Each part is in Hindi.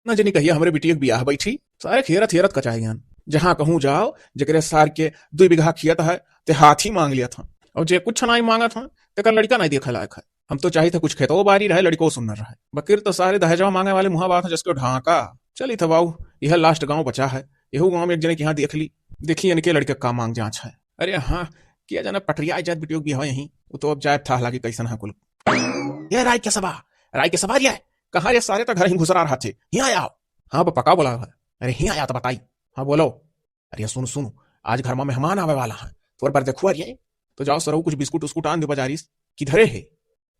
न जनी कहिए हमरे बिटिया के बियाह बैठी सारे खेरत हेरत कचाइयन। जहां कहूं जाओ जकरे सार के 2 बीघा खेत है ते हाथी मांग लिया था। और जे कुछ नहीं मांगा था तेकर लड़का नहीं देखा लायक है। हम तो चाहिए था कुछ खेतो बारी रहे लड़को सुंदर रहे, बकीर तो सारे दहेजवा मांगे वाले मुहा बात है जिसको ढांका। चली था बाऊ, यह लास्ट गांव बचा है। यहू गांव में एक जने के यहाँ देख ली, देखी इनके लड़के का मांग जांच है। अरे हाँ, किया जाना पटरिया जात बिटियो भी है यहीं। वो तो अब जाए था लागी कैसन है कुल। ये राय के सभा ये कहाँ, ये सारे तो घर ही घुसरा रहा थे। यहाँ आओ। हाँ पका बोला है। अरे यहाँ आया तो बताई। हाँ बोलो। अरे सुनो सुनो, आज घर में मेहमान आवे वाला है, तोर पर देखो अरे तो जाओ सरऊ कुछ बिस्कुट उस्कुट आन दे बाजारिस। किधरे है?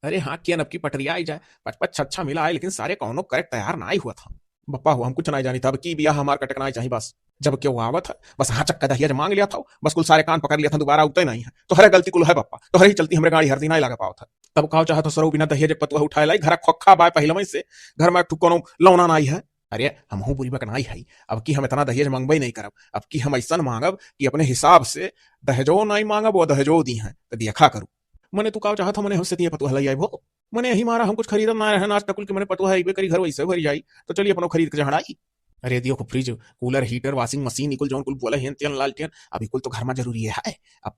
अरे हाँ किया नब की पटरिया आई जाए, पचपच अच्छा मिला है, लेकिन सारे कौनो करेक्ट तैयार ना ही हुआ था। बप्पा हुआ हम कुछ नहीं जानी था, अब की बिया हमार कटकना चाहिए बस। जब क्यों आवत है बस हाँ चक्का दहिया मांग लिया था, बस कुल सारे कान पकड़ लिया था, दोबारा उतरे नहीं है। तो हरे गलती कुल है बप्पा, तो हरे ही चलती हमारे गाड़ी हरदी नहीं लगा पाओ था। तब कहो चाहे तो सरो बिना दहिया पतुआ उठाए लाई घर खोखा बाय पहले से घर में कोनो लौना नहीं है। अरे हमहू बुरी बकनाई है, अब की हम इतना दहेज मांगबे नहीं करब। अब की हम ऐसा मांगब कि अपने हिसाब से दहेजो नहीं मांगब वो दहेजो दी है तो देखा करूँ। मने तू का चाहत मने हमसे दिए पतुआ लई आई भो। मने यही मारा हम कुछ खरीदम ना रहे नाच टकुल के मने पतुआ है करी घर वैसे भरी जाई। तो चलिए अपनो खरीद के चढ़ाई। अरे दियो को fridge cooler heater washing machine इकुल जौन कुल बोला हेन तेन लाल टेन अब इकुल तो घर में जरूरी है। अब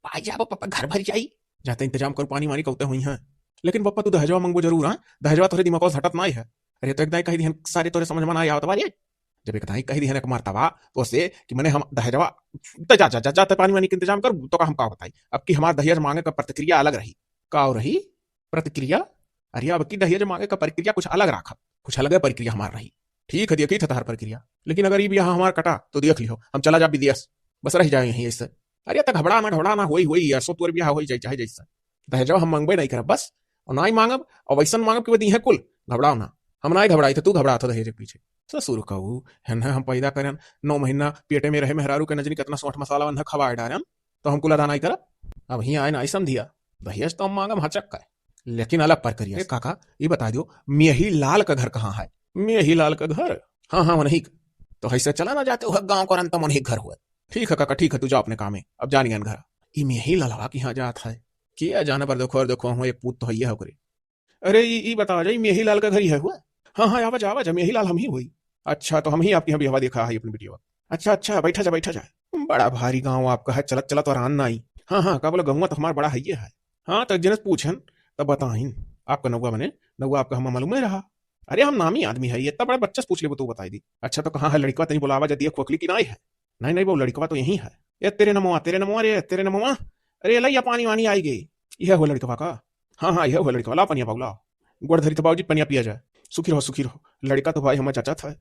पाई जाबो पापा घर भर जाई, जाते इंतजाम कर पानी वानी कौते हुई हैं। लेकिन पप्पा तू दहेजवा मंगबो जरूर है, दहेजवा तोरे दिमाग से हटत नहीं है। अरे तो एकदम कही दिहन सारे तोरे समझ में ना आवत बारी। जब एक कही दिहन एक मरतबा तो से कि मैंने हम दहेजवा तो जा पानी वानी के इंतजाम कर तो का हम का बताई। अब की हमार दहेज मांगे का प्रतिक्रिया अलग रही। का रही प्रतिक्रिया? अरे अब की दहेज मांगे का प्रक्रिया कुछ अलग रखा, कुछ अलग प्रक्रिया हमार रही। ठीक है देखी था हर प्रक्रिया, लेकिन अगर ये भी यहाँ हमार कटा तो देख लियो हम चला जा विदेश, बस रह जाए यहीं ऐसे। अरे तक घबड़ा ना होई ऐसो तोर बियाह हो जाए चाहे जैसा। दहेजवा हम मांगबे नहीं करब बस, और ना ही मांगब और वैसन मांगब कि वो दी है कुल। घबराओ ना, हम ना ही घबराई थे, तू घबरा था दहेज के पीछे। ससुर कहू है ना हम पैदा करें 9 महीना पेटे में रहे मेहरारू के नजरी कितना सोठ मसाला बंधा खवाए डारे तो हमको लदा नहीं करब। अब ही आए ना ऐसा दिया दहेज तो हम मांगब हचक का, लेकिन अलग पर करिए। काका ये बता दो मेही लाल का घर कहाँ है? मेही लाल का घर? हाँ हाँ वही। तो ऐसे चला ना जाते हो गाँव का अंत मन ही घर हुआ। ठीक है काका ठीक है, तू जाओ अपने काम में, अब जानिए घर। ये मेही लालवा की यहाँ जाता है किया जाना पर देखो और देखो हम एक पूत तो है करे। अरे ये बता जाए मेही लाल का घर ही है हुआ? हाँ हाँ आवाज आवाज मेही लाल हम ही हुई। अच्छा तो हम ही आपकी यहाँ हवा देखा है अपनी वीडियो। अच्छा अच्छा बैठा जा बैठा जा। बड़ा भारी गाँव आपका है, चलत चलत और आन ना आई। हाँ हाँ का बोला गंगा तो हमारा बड़ा है ये है। हाँ तो जनस पूछन तब बताइन आपका नौवा बने, नौवा आपका हम मालूम नहीं रहा। अरे हम नामी आदमी है, ये इतना बड़ा बच्चा से पूछ ले वो तो बताई दी। अच्छा तो कहाँ है लड़का, तेरी बुलावा जदी खोखली की नहीं है? नहीं नहीं वो लड़का तो यही है। ये तेरे नमवा रे तेरे नमवा। अरे लैया पानी वानी आई गई। यह हो लड़का का? हाँ हाँ यह हो लड़का, ला पनिया बाबूला। गुड़ धरी तो बाबूजी पनिया पिया जाए। सुखी रहो लड़का तो भाई हमारा चाचा था।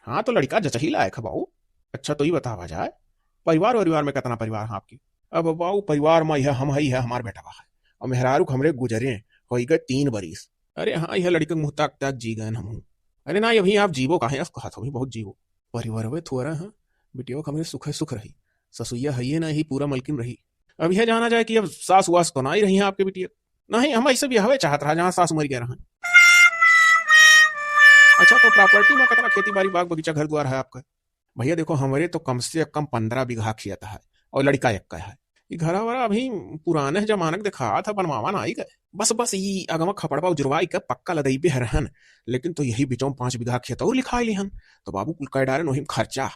हाँ तो लड़का जचा ही लायक है बाबू। अच्छा तो ये बतावा जाए परिवार परिवार में कितना परिवार है आपकी? अब बाबू परिवार में यह हम ही है हमारे बेटा है, और मेहरारू हमरे गुजरे हो गए 3 बरिस। अरे हाँ यह लड़के मुँह ताक ताक जी गए हम। अरे ना अभी आप जीवो कहा है कहा था बहुत जीवो परिवार वे थोड़ा है बिटियो हमरे सुख सुख रही, ससुईया है ये ना ही पूरा मलकिन रही। अब यह जाना जाए कि अब सास वास तो ना ही रही है आपके बिटिया? नहीं हम ऐसे भी हवे चाहत रहा जहाँ सास मर गया रहा। अच्छा तो प्रॉपर्टी में कितना खेती बाड़ी बाग बगीचा घर द्वार है आपका? भैया देखो हमारे तो कम से कम 15 बीघा खेत है और लड़का एक का है। ये घरा वरा अभी पुराने जमानक दिखा था बनवावा ना आई गए। बस ये अगम खपड़वा उजरवाई के पक्का लदई पे रहन, लेकिन तो यही बीचों 5 बीघा खेत और लिखाई लिहन। तो बाबू कुल कह डारे नोहिम खर्चा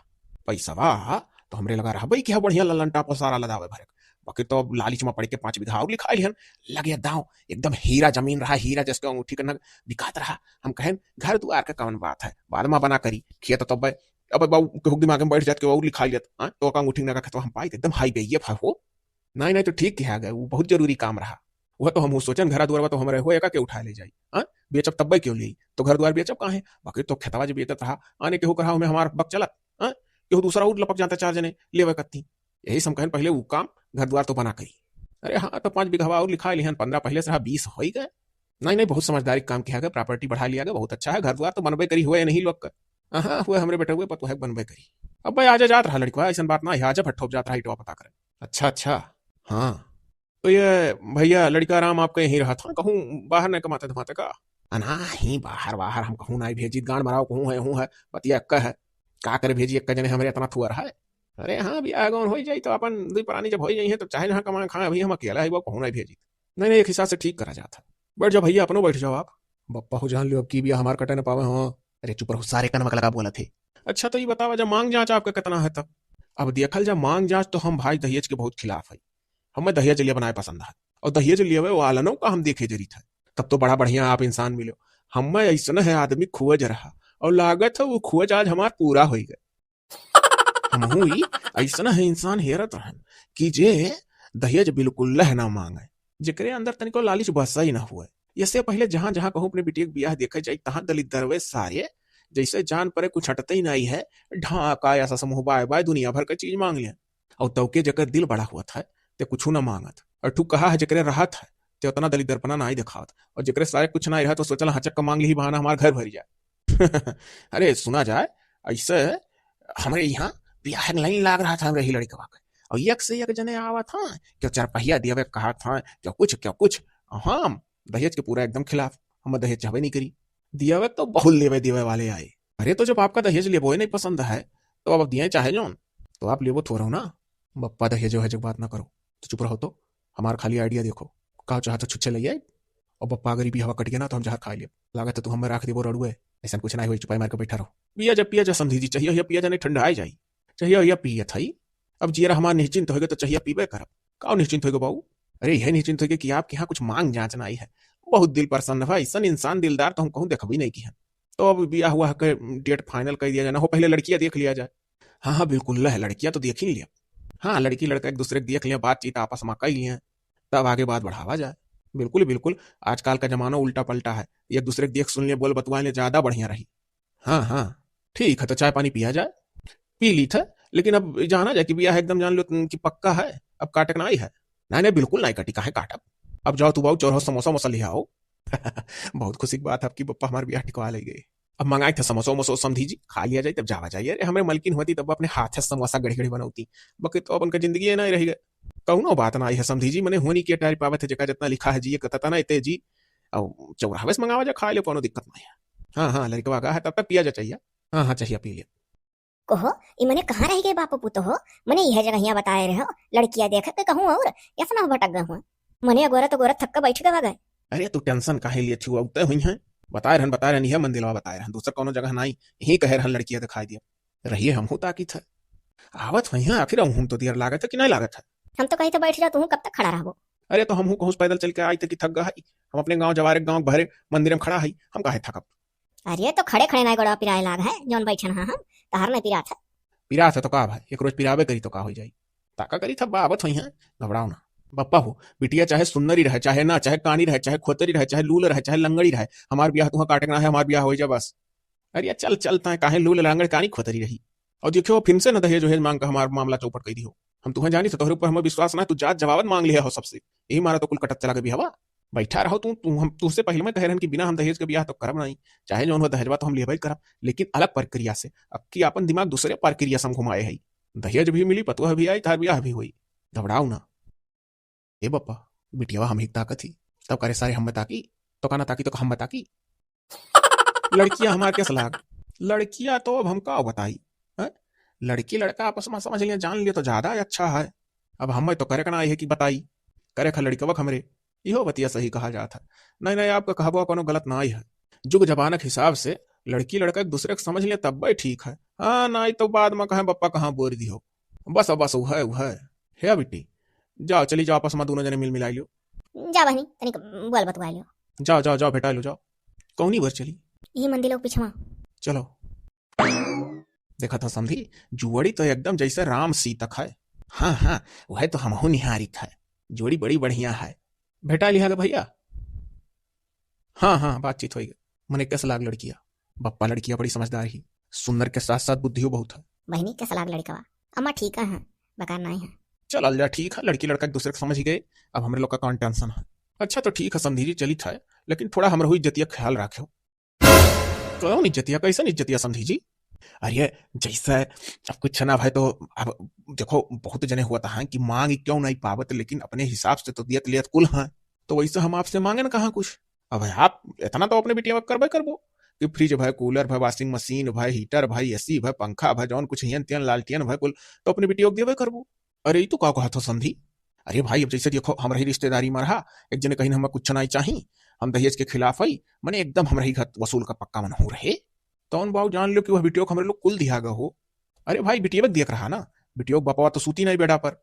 पैसा वाह तो हमरे लगा रहा भाई क्या बढ़िया ललन टापो सारा लदावे भरे। बाकी तो लालच में पड़ के 5 बीघा और लिखाई लिहन। लगे दाव एकदम हीरा जमीन रहा, हीरा जैसे अंगूठी करना बिकात रहा। हम कहें घर द्वार का कौन बात है, बाद में बना करी खेत तो अब बाबू के दिमाग में बैठ जाते और लिखाई लेत तो का अंगूठी ना तो हम पाई एकदम हाई गई ये हो। नहीं नहीं तो ठीक कहा गया, वो बहुत जरूरी काम रहा। वह तो हम सोचन घर द्वार तो हमारे होएगा के उठा ले जाई बेचब तब क्यों ली तो घर द्वार बेचब कहा है। बाकी तो खेतवा जो बेचत रहा आने केहू कहा में हमारा बक चलत केहू दूसरा उठ लपक जाता 4 जने लेवे कत्ती। यही सम कहन पहले वो काम घर द्वार तो बना करी। अरे हाँ तो 5 बीघा और लिखा लिहन 15 पहले से 20 हो ही गए। नहीं नहीं बहुत समझदारी काम किया गया, प्रॉपर्टी बढ़ा लिया गया, बहुत अच्छा है। घर द्वार तो बनबे करी हुए नहीं लोग का। हाँ हुए हमारे बेटे हुए पतो है बनबे करी। अब भाई आजा जात रहा लड़का ऐसा बात ना है, आजा भट्ठोप जात रहा इटवा पता करे। अच्छा अच्छा हाँ तो ये भैया लड़का राम आपका यहीं रहा था, कहूँ बाहर नहीं कमाते धमाते का? अना ही बाहर बाहर हम कहूँ ना भेजी गांड मराओ कहूँ है हूँ है पतिया अक्का है का करे भेजी अक्का जने हमारे इतना थुआ रहा है। अरे हाँ भी आगौन हो जाए तो अपन दुई प्राणी जब हो जाइए तो चाहे जहाँ कमाए खाए अभी हम अकेला है वो कहूँ नहीं भेजी। नहीं नहीं एक हिसाब से ठीक करा जाता। बैठ जाओ भैया अपनो बैठ जाओ आप। बप्पा हो जान लो अब की भी हमार कटे न पावे। हाँ अरे चुप रहो, सारे कनमक लगा बोला थे। अच्छा तो ये बतावा जब मांग जांच आपका कितना है तब? अब देखल जब मांग जांच तो हम भाई दहेज के बहुत खिलाफ है। हमें दहेज लिए बनाए पसंद है और दहेज लिए हुए वालनों का हम देखे जरी था। तब तो बड़ा बढ़िया आप इंसान मिलो। हमें ऐसा है आदमी खोज रहा और लागत है वो खोज आज हमार पूरा हो गए। हम हुई ऐसा है इंसान हेरत रहन कि जे दहेज बिल्कुल लह ना मांगे, जेकरे अंदर तनिको लालिच बसा ही ना हुए। इससे पहले जहां जहां कहूं अपने बिटिया के ब्याह देखे जाए तहां दलित दरवे सारे जैसे जान परे कुछ हटते ही नहीं है, ढाका ऐसा समूह बाय बाय दुनिया भर का चीज मांग लिया। और तवके जकर दिल बड़ा हुआ था ते कुछ ना मांगत और ठू कहा है जकरे रहा था ते उतना दलित दर्पणा ना ही दिखावत और जकरे सारे कुछ ना रहा तो सोचल हचक का मांग ली बहाना हमारे घर भर जाए। अरे सुना जाए ऐसे हमारे यहाँ ब्याह लाइन लाग रहा था हमारे ही लड़का का और एक से एक जने आवा था क्यों चारपहिया दिया कहा था क्या कुछ। हम दहेज के पूरा एकदम खिलाफ, हम दहेज चाहवे नहीं करी। दिया तो बहुत लेवे देवे वाले आए। अरे तो जब आपका दहेज लेबो ही नहीं पसंद है तो अब दिए चाहे जो तो आप लेबो थोड़ा ना। बप्पा दहेज है जब बात ना करो तो चुप रहो। तो हमारा खाली आइडिया देखो कहा चाह तो छुच्छे ले आए और बप्पा अगर भी हवा कट गया ना तो हम जहाँ खा लिया लागत तो हमें राख देवो रड़ुए। ऐसा कुछ ना हो चुपाई मार के बैठा रहो। पिया जब पिया जा समझी जी चाहिए पिया जाने ठंडा आ जाई चाहिए या पिया था। अब जियरा हमारा निश्चिंत होगा तो चाहिए पीबे करब का निश्चिंत होगा बाबू। अरे यह निश्चिंत होगा कि आपके यहाँ कुछ मांग जांचना आई है। बहुत दिल प्रसन्न है ऐसा इंसान दिलदार तो हम कहूँ देखा भी नहीं किया। तो अब ब्याह हुआ के डेट फाइनल कर दिया जाना हो, पहले लड़कियां देख लिया जाए। हाँ हाँ बिल्कुल है, लड़कियां तो देख ही लिया। हाँ लड़की लड़का एक दूसरे को देख लिया, बातचीत आपस में कर लिया, तब आगे बात बढ़ावा जाए। बिल्कुल बिल्कुल, आजकल का जमाना उल्टा पलटा है, एक दूसरे को देख सुन लिया बोल बतवा ले ज्यादा बढ़िया रही। हाँ हाँ ठीक है तो चाय पानी पिया जाए। पी ली था लेकिन अब जाना जाए कि ब्याह एकदम जान लो कि पक्का है, अब काटक ना आई है। नहीं नहीं बिल्कुल नहीं कटी, काहे काटब। अब जाओ तू बाऊ चौराहो समोसा मोसा ले आओ। बहुत खुशी की बात है आपकी पप्पा हमारे ब्याह टिकवा ले गए। अब मंगाए थे समोसा वमोसा समझी जी, खा लिया जाए तब जावा जाइए। अरे हमें मलकिन होती तब अपने हाथ से समोसा गड़ी गड़ी बनाती, बाकी तो अपन का जिंदगी ना रही गए। कहूँ बात ना आई है समझी जी, मैंने होनी की टारी पावत है जगह जितना लिखा है जी कहता ना इतने जी। और चौराहे से मंगावा जा खा ले कोनो दिक्कत नहीं है। हाँ हाँ लड़का का है तब तक पिया जा चाहिए। हाँ हाँ चाहिए पी लिया। कहो ई मने कहाँ रह गए बापू पुतो हो। मने यह जगह यहाँ बताए रहे हो लड़कियां देख के कहूँ और ऐसा ना भटक गए हुआ। मने अगोरा तो गोरा थक्का बैठ गए गए। अरे तू टेंशन काहे लिए थी उगते हुई है। बता रहे है मंदिलवा बताए रहन दूसरा कोनो जगह नहीं, यही कहे रहन लड़कियां दिखाई दिया रहिए हम हूं ताकि था आवत हुई है। आखिर हम तो देर लागत है कि नहीं लागत है। हम तो कहीं तो बैठ जा, तू कब तक खड़ा रहो। अरे तो हम कहूँ पैदल चल के आई थे कि थक गई। हम अपने गाँव जवारे गाँव भरे मंदिर में खड़ा है, हम काहे थकब। अरे तो खड़े खड़े ना गोड़ा पिराए लाग है जौन बैठन हाँ हम तहार नहीं पिरा था। पिरा था तो का भाई एक रोज पिरावे करी तो का हो जाई। ताका करी था बावत हुई है, घबराओ ना। बप्पा हो बिटिया चाहे सुंदरी रहे चाहे ना, चाहे कानी रहे चाहे खोतरी रहे चाहे लूल रहे चाहे लंगड़ी रहे, हमार ब्याह तुहा काटना है, हमार ब्याह हो जाए बस। अरे चल चलता है काहे लूल लंगड़ कानी खोतरी रही। और देखो फिर से न दहेज वहेज मांग का हमारा मामला चौपट कर दी हो। हम तुम्हें जानी तो तोहरे ऊपर हमें विश्वास ना, तू जात जवाबत मांग लिया हो सबसे, यही मारा तो कुल कटक चला गया हवा। बैठा रहो तू हम तुझसे पहले में कह रहे कि बिना हम दहेज के ब्याह तो करब नहीं, चाहे जो हो दहेजवा तो हम लेबे करब लेकिन अलग प्रक्रिया से। अब की अपन दिमाग दूसरे प्रक्रिया से हम घुमाए है। दहेज भी मिली पतुआ भी आई तार ब्याह भी हुई, घबराओ ना। ए बप्पा बिटिया हम ही ताकत थी तब करे सारे हम बताकी तो कहना ताकि तो हम बताकी। लड़कियां हमारे क्या सलाह, लड़कियां तो अब हम का बताई है? लड़की लड़का आपस में समझ लिया जान लिया तो ज्यादा अच्छा है। अब हमें तो करे करना है कि बताई करे खा लड़कवा हमरे इहो बतिया सही कहा जाता। नहीं नहीं आपका कहबो कोनो गलत ना ही है। जुग जमानक हिसाब से लड़की लड़का एक दूसरे को समझ लिया तब भी ठीक है। हाँ नहीं तो बाद में कहे बप्पा कहाँ बोर दी हो। बस अब बस वह है बेटी, जाओ चली जाओ आपस में दोनों जने मिल मिला लियो। जा बहनी तनिक बोल बतवा लियो। जाओ जाओ जाओ भेटा लो जाओ। कौनी भर चली ये मंदिर लोग पीछे चलो। देखा था समझी जुआड़ी तो एकदम जैसे राम सीतक है। हाँ हाँ वह तो हमहू निहारिक है, जोड़ी बड़ी बढ़िया है। भेटा लिया भैया। हाँ हाँ बातचीत हो गई। मने कैसे लाग लड़किया बप्पा लड़कियां बड़ी समझदार ही, सुंदर के साथ साथ बुद्धि बहुत है। बहनी कैसा लाग लड़का अम्मा ठीक है बकार नहीं है। चल अलजा ठीक है, लड़की लड़का एक दूसरे को समझ ही गए, अब हमारे लोग का कौन टेंशन है। अच्छा तो ठीक है समझी जी चली था, लेकिन थोड़ा हमारे हुई इज्जतिया ख्याल रखो। कौन इज्जतिया कैसा इज्जतिया समझी जी। अरे जैसा अब कुछ ना भाई तो अब देखो बहुत जने हुआ था कि मांग क्यों नहीं पावत, लेकिन अपने हिसाब से तो दियत लियत कुल है, तो वैसे हम आपसे मांगे ना कहाँ कुछ। अब आप इतना तो अपने बेटिया करबे करबो कि फ्रिज भाई कूलर भाई वॉशिंग मशीन भाई हीटर भाई एसी भाई पंखा भाई जौन कुछ हियन तियन लालटियन भाई कुल तो अपने बेटियों को देवे करबो। अरे तो का कहा था समझी। अरे भाई अब जैसे देखो हमारी रिश्तेदारी में रहा एक जने कहीं हमें कुछ नहीं चाहिए, हम दहेज के खिलाफ है, मैंने एकदम हमारे घर वसूल का पक्का मन हो रहे। तौन बाबू जान लो कि वह बिटियो को हमरे लोग कुल दिया गो। अरे भाई बिटिया देख रहा ना, बिटियो बापा तो सूती नहीं बेड़ा पर,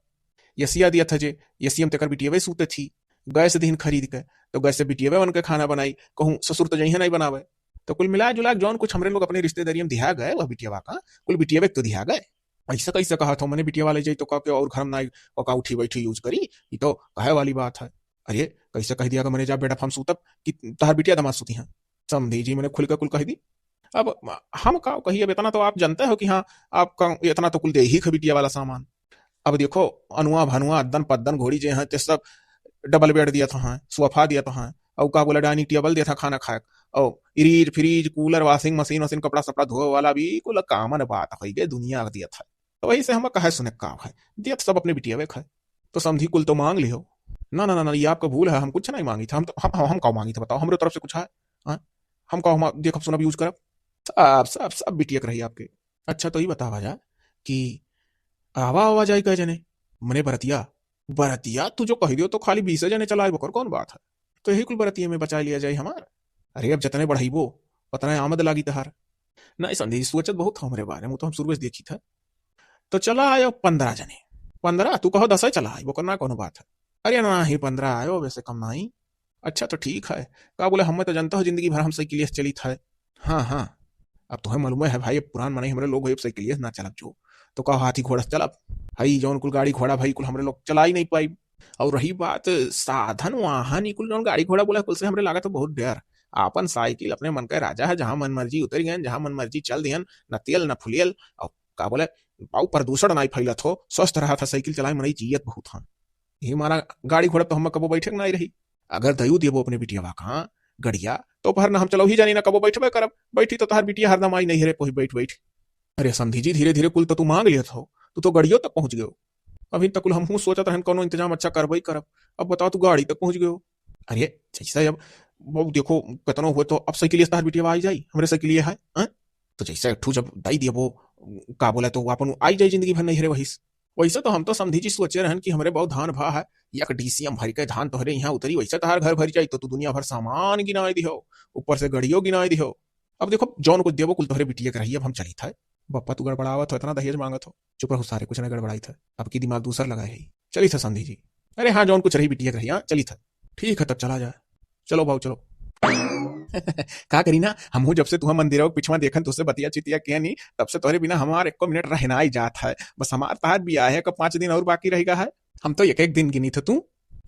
यसिया दिया था जे, यसियम तेकर बिटिया सूते थी, गैस दीन खरीद के, तो गैस से बिटिया बन के खाना बनाई, कहूँ ससुर तो जही नहीं बनावे। तो कुल मिला जुला जौन कुछ हमरे लोग अपने रिश्तेदारी में दिया गए वह बिटिया का कुल बिटिया तो दिया गए। ऐसा कैसे कहा था मैंने बिटिया वाले जाई तो कह के और घर में ना का उठी बैठी यूज करी, ये तो कहे वाली बात है। अरे कैसे कह दिया कि मैंने जा बेटा हम सूतब कि तहार बिटिया दमाद सूती हैं, समझी जी मैंने खुल कर कुल कह दी। अब हम का कही, अब इतना तो आप जानते हो कि हाँ आपका इतना तो कुल दे ही बिटिया वाला सामान। अब देखो अनुआ भनुआ अद्दन पद्दन घोड़ी जे हैं ते सब डबल बेड दिया था, हाँ सोफा दिया था, हाँ और का बोला डाइनिंग टेबल दिया था खाना खाए, और fridge fridge cooler washing machine वशीन कपड़ा सपड़ा धोए वाला भी कुल कामन बात है गए दुनिया दिया था। तो वही से हम कहे सुने काम है दिया सब अपने बिटिया वे खाए, तो समझी कुल तो मांग लियो। ना ना ना ना ये आपका भूल है, हम कुछ नहीं मांगी था, हम तो हम का मांगी था बताओ, हमारे तरफ से कुछ है? हाँ हम का हम देखो सुनब यूज करब, सब सब सब बिटिया रही आपके। अच्छा तो ये बतावा जा कि आवा आवा जाए कह जने मने बरतिया, बरतिया तू जो कह दियो तो खाली 20 जने चलाए बकर कौन बात है, तो यही कुल बरतिया में बचा लिया जाए हमार। अरे अब जितने बढ़ाइबो उतना आमद लागी तहार। नहीं संदेश सोचत बहुत था हमारे बारे में, तो हम शुरू से देखी था। तो चला आयो 15 जने, 15 तू कहो 10 चला आयो करना कौन बात है। अरे ना ही 15 आयो वैसे कम नहीं। अच्छा तो ठीक है, का बोले हम तो जानता हो जिंदगी भर हम साइकिल चली था। हाँ हाँ अब तुम्हें मालूम है भाई, पुरान मने हमारे लोग साइकिल ना चलब जो, तो कहो हाथी घोड़ा चलब भाई, जौन कुल गाड़ी घोड़ा भाई कुल हमारे लोग चला ही नहीं पाई। और रही बात साधन वाहन कुल जौन गाड़ी घोड़ा बोला कुल से हमारे लगा तो बहुत डर। आपन साइकिल अपने मन का राजा है, जहां मन मर्जी उतर गए, जहां मन मर्जी चल दियन, न तेल न फुलियल, और का बोले पाऊ प्रदूषण नहीं फैलत हो, स्वस्थ रहा था साइकिल चलाए मन जियत बहुत हाँ। ये हमारा गाड़ी घोड़ा तो हम कबो बैठक नहीं रही। अगर दयू देवो अपने बिटिया कहाँ गड़िया तो पर ना हम चलो ही जानी ना कबो बैठबे करब, बैठी तो तार बिटिया हरदम आई नहीं रे पोही बैठ बैठ। अरे समझी जी धीरे धीरे कुल तो तू मांग लिया था, तू तो गड़ियों तक पहुंच गयो, अभी तक कुल हम सोचत रहन कोनो इंतजाम अच्छा करबई करब, अब बताओ तू गाड़ी तक पहुंच गयो। अरे जैसे अब वो देखो कतनो हुए तो अब साइकिल तार बिटिया आई जाई हमरे साइकिल है, तो जैसे ठू जब दाई दिया वो का बोला तो अपन आई जाए जिंदगी भर नहीं रे वही। वैसे तो हम तो समझी जी सोचे रहन कि हमारे बहुत धान भा है, एक डीसीएम भर के धान तोहरे यहाँ उतरी, वैसे तहार घर भर जाई तो तू दुनिया भर सामान गिनाई दिहो, ऊपर से गड़ियों गिनाई दिहो। अब देखो जौन कुछ देवो कुल तोहरे बिटिया के रही, अब हम चली था बप्पा तू गड़बड़ावत हो, इतना दहेज मांगत हो, चुप रहो सारे कुछ नहीं गड़बड़ाई था, अब की दिमाग दूसर लगा है चली था संधि जी। अरे हाँ जौन कुछ रही बिटिया के रही हाँ चली था, ठीक है तब चला जाए, चलो भाऊ चलो। का करी ना हम जब से तुम्हें मंदिरों के पिछवा देखन तुझसे बतिया चितिया किया नहीं, तब से तोहरे बिना हमार 1 मिनट रहना ही जात है, बस हमार तहार भी आया है कब 5 दिन और बाकी रहेगा है, हम तो एक एक दिन गिनी थे तू।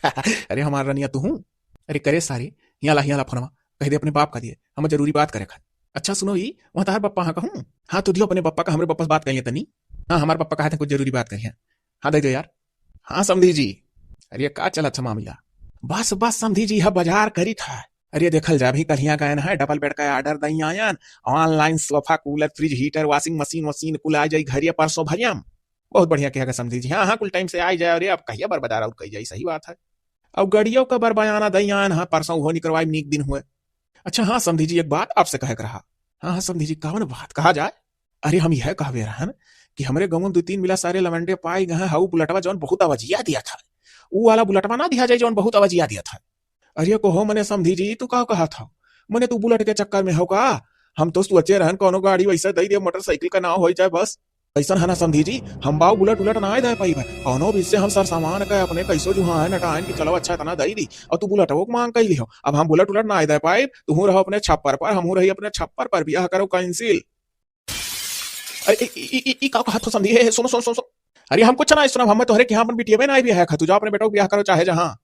अरे हमारा रनिया तू हूँ, अरे करे सारी यहाँ ला फोनमा कह दे अपने बाप का दिए हम जरूरी बात करे खा। अच्छा सुनो ही वहां तार पप्पा हाँ कहूँ, हाँ तू दियो अपने पप्पा का, हमारे पप्पा से बात करिए तनी, हाँ हमारे पप्पा कहा था कुछ जरूरी बात करिए, हाँ दे दो यार, हाँ समझी जी। अरे का चला था मामला, बस बस समझी जी बाजार करी था। अरे देखल जा भी कल गए है डबल बेड का ऑर्डर दई आयन, online sofa cooler fridge heater washing machine वशीन कुल आ जाई घर परसों भरियम, बहुत बढ़िया कहेगा समझी जी, हाँ हाँ कुल टाइम से आ जाए, अरे अब कहिए बर बाजार और कही जाए, सही बात है। अब गड़ियों का बर बयाना दई आयन, हाँ परसों हो निकलवाई नीक दिन हुए। अच्छा हाँ समझी जी एक बात आपसे कहे रहा, हाँ हाँ समझी जी कौन बात कहा जाए। अरे हम यह कहवे रहन कि हमारे गाँव में 2-3 मिला सारे लवंडे पाए गए, हाउ बुलटवा जौन बहुत आवाजिया दिया था, वो वाला बुलटवा ना दिया जाए जौन बहुत आवाजिया दिया था। अरे को हो मने समझी जी तू कहा था मने तू बुलेट के चक्कर में हो का, हम तो सोचे रहन कोनो गाड़ी वैसा दई दे मोटरसाइकिल का नाम हो जाए बस, ऐसा है ना समझी जी, हम बाऊ बुलेट उलट ना दे पाई कोनो भी से हम सर सामान का अपने कैसो जो है नटान की चलो अच्छा इतना दई दी, और तू बुलेट वो मांग कही लियो, अब हम बुलेट उलट ना दे पाए, तू रहो अपने छप्पर पर, हम रही अपने छप्पर पर, ब्याह करो कैंसिल। अरे का कहा तो समझी है, सुनो सुनो सुनो, अरे हम कुछ ना सुना, हम तोहरे के यहाँ अपन बिटिया में ना भी है, तू जा अपने बेटा को ब्याह करो चाहे जहाँ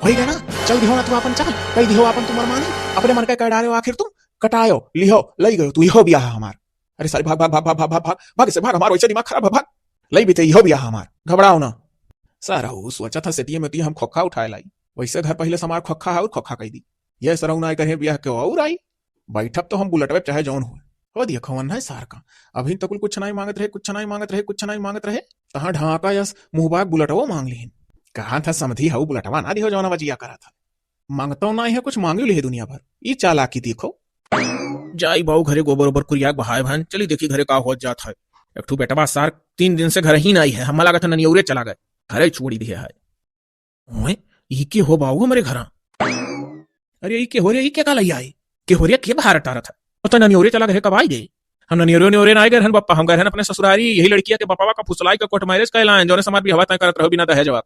वही गया ना, चल दिहो ना तू अपन चल कही दिहो अपन तुम मानी अपने मन का कह डाले आखिर तुम कटायो लिहो लई गयो तू इहो बियाह हमार। अरे सारी भाग भाग भाग भाग भाग भाग भाग से भाग, हमारा वैसे दिमाग खराब है, भाग लई भी इहो बियाह हमार, घबराओ ना सारा सोचा था सेटिया में हम खोखा उठाए लाई, वैसे घर पहले समार खोखा है और खोखा कही दी, ये सरऊ ना करे ब्याह के और आई बैठब तो हम बुलेट चाहे जौन हो दिया खवन है सार का, अभी तक कुछ नहीं मांगत रहे, कुछ नहीं मांगत रहे, कुछ नहीं मांगत रहे, तहां ढाका यस मुंहबाग बुलेटवो मांग लीन, कहा था समझी हाउ बुलेटवा ना दिहो जौन वजिया करा था, मांगता नहीं है कुछ मांगी ली है दुनिया भर, ये चालाकी देखो। जाई बाऊ घरे गोबर ओबर कुरियाक बहाय भान, चली देखी घरे का हो जात है, एक ठू बेटवा सार 3 दिन से घर ही नहीं है, हम लगा था ननियौरे चला गए, घरे छोड़ी दिया है। ओए ई के हो बाऊ हमारे घरा, अरे ई के हो रे, ई के का लई आई के हो रे, के बाहर टारा था, तो ननियोरे चला गए कब आई गए? हम ननियोरे ना आए गए हन बप्पा, हम गए हन अपने ससुरारी, यही लड़किया के बपावा का फुसलाई का कोर्ट मैरिज कहलाएं, जो ने समाज भी हवा तय करत रहो बिना दहेज जवाब।